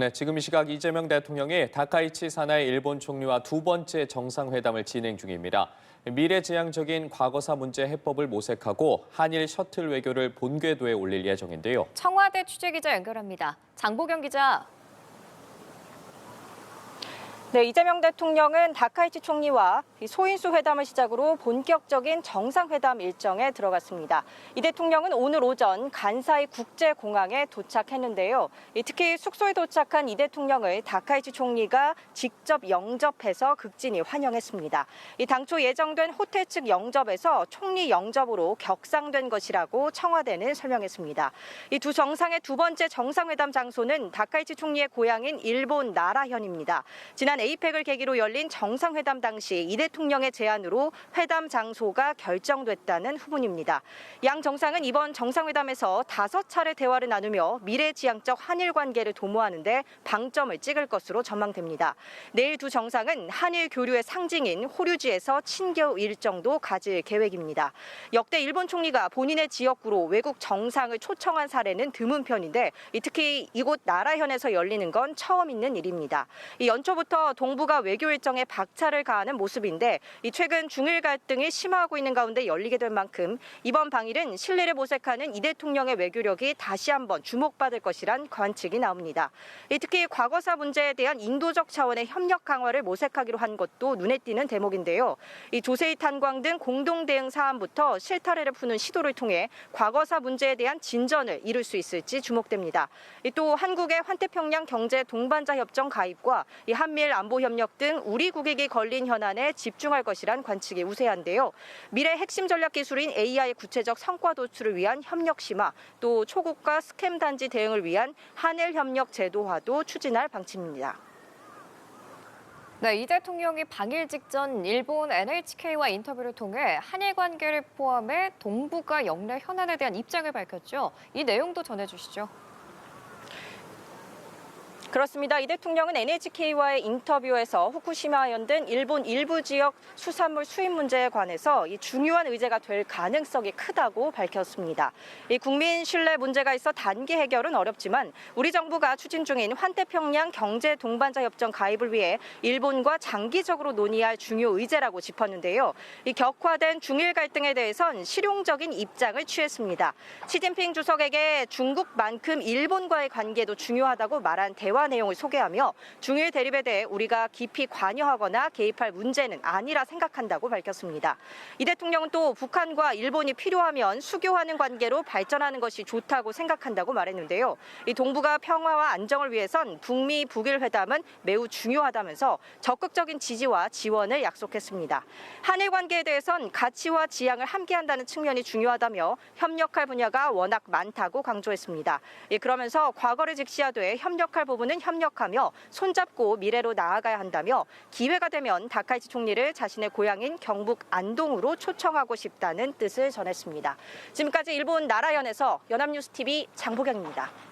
네, 지금 이 시각 이재명 대통령이 다카이치 사나이 일본 총리와 두 번째 정상회담을 진행 중입니다. 미래지향적인 과거사 문제 해법을 모색하고 한일 셔틀 외교를 본궤도에 올릴 예정인데요. 청와대 취재기자 연결합니다. 장보경 기자. 네, 이재명 대통령은 다카이치 총리와 소인수 회담을 시작으로 본격적인 정상회담 일정에 들어갔습니다. 이 대통령은 오늘 오전 간사이 국제공항에 도착했는데요. 특히 숙소에 도착한 이 대통령을 다카이치 총리가 직접 영접해서 극진히 환영했습니다. 당초 예정된 호텔 측 영접에서 총리 영접으로 격상된 것이라고 청와대는 설명했습니다. 이 두 정상의 두 번째 정상회담 장소는 다카이치 총리의 고향인 일본 나라현입니다. 지난 에이펙을 계기로 열린 정상회담 당시 이 대통령의 제안으로 회담 장소가 결정됐다는 후문입니다. 양 정상은 이번 정상회담에서 5차례 대화를 나누며 미래지향적 한일 관계를 도모하는 데 방점을 찍을 것으로 전망됩니다. 내일 두 정상은 한일 교류의 상징인 호류지에서 친교 일정도 가질 계획입니다. 역대 일본 총리가 본인의 지역구로 외국 정상을 초청한 사례는 드문 편인데 특히 이곳 나라현에서 열리는 건 처음 있는 일입니다. 연초부터 동북아 외교 일정에 박차를 가하는 모습인데 최근 중일 갈등이 심화하고 있는 가운데 열리게 된 만큼 이번 방일은 신뢰를 모색하는 이 대통령의 외교력이 다시 한번 주목받을 것이란 관측이 나옵니다. 특히 과거사 문제에 대한 인도적 차원의 협력 강화를 모색하기로 한 것도 눈에 띄는 대목인데요. 조세이 탄광 등 공동 대응 사안부터 실타래를 푸는 시도를 통해 과거사 문제에 대한 진전을 이룰 수 있을지 주목됩니다. 또 한국의 환태평양 경제 동반자 협정 가입과 한미일 안보 협력 등 우리 국익이 걸린 현안에 집중할 것이란 관측이 우세한데요. 미래 핵심 전략 기술인 AI 구체적 성과 도출을 위한 협력 심화, 또 초국가 스캠 단지 대응을 위한 한일 협력 제도화도 추진할 방침입니다. 네, 이 대통령이 방일 직전 일본 NHK와 인터뷰를 통해 한일 관계를 포함해 동북아 역내 현안에 대한 입장을 밝혔죠. 이 내용도 전해주시죠. 그렇습니다. 이 대통령은 NHK와의 인터뷰에서 후쿠시마현 등 일본 일부 지역 수산물 수입 문제에 관해서 중요한 의제가 될 가능성이 크다고 밝혔습니다. 국민 신뢰 문제가 있어 단기 해결은 어렵지만 우리 정부가 추진 중인 환태평양 경제 동반자 협정 가입을 위해 일본과 장기적으로 논의할 중요 의제라고 짚었는데요. 격화된 중일 갈등에 대해선 실용적인 입장을 취했습니다. 시진핑 주석에게 중국만큼 일본과의 관계도 중요하다고 말한 대화 내용을 소개하며 중일 대립에 대해 우리가 깊이 관여하거나 개입할 문제는 아니라 생각한다고 밝혔습니다. 이 대통령은 또 북한과 일본이 필요하면 수교하는 관계로 발전하는 것이 좋다고 생각한다고 말했는데요. 동북아 평화와 안정을 위해선 북미 북일 회담은 매우 중요하다면서 적극적인 지지와 지원을 약속했습니다. 한일 관계에 대해선 가치와 지향을 함께한다는 측면이 중요하다며 협력할 분야가 워낙 많다고 강조했습니다. 그러면서 과거를 직시하되 협력할 부분은 협력하며 손잡고 미래로 나아가야 한다며 기회가 되면 다카이치 총리를 자신의 고향인 경북 안동으로 초청하고 싶다는 뜻을 전했습니다. 지금까지 일본 나라현에서 연합뉴스TV 장보경입니다.